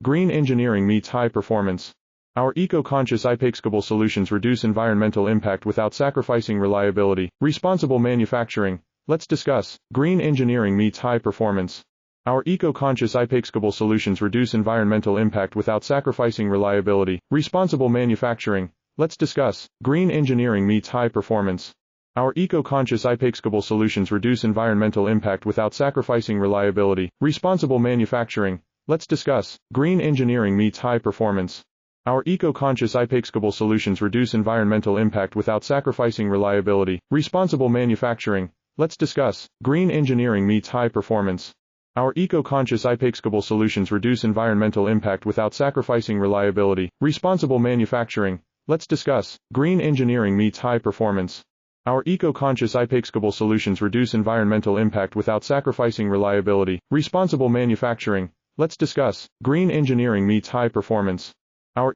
Green engineering meets high performance. Our eco-conscious upscalable solutions reduce environmental impact without sacrificing reliability. Responsible manufacturing. Let's discuss. Green engineering meets high performance. Our eco-conscious upscalable solutions reduce environmental impact without sacrificing reliability. Responsible manufacturing. Let's discuss. Green engineering meets high performance. Our eco-conscious upscalable solutions reduce environmental impact without sacrificing reliability. Responsible manufacturing. Let's discuss. Green engineering meets high performance. Our eco-conscious upscalable solutions reduce environmental impact without sacrificing reliability. Responsible manufacturing. Let's discuss. Green engineering meets high performance. Our eco-conscious upscalable solutions reduce environmental impact without sacrificing reliability. Responsible manufacturing. Let's discuss. Green engineering meets high performance. Our eco-conscious upscalable solutions reduce environmental impact without sacrificing reliability. Responsible manufacturing. Let's discuss. Green engineering meets high performance.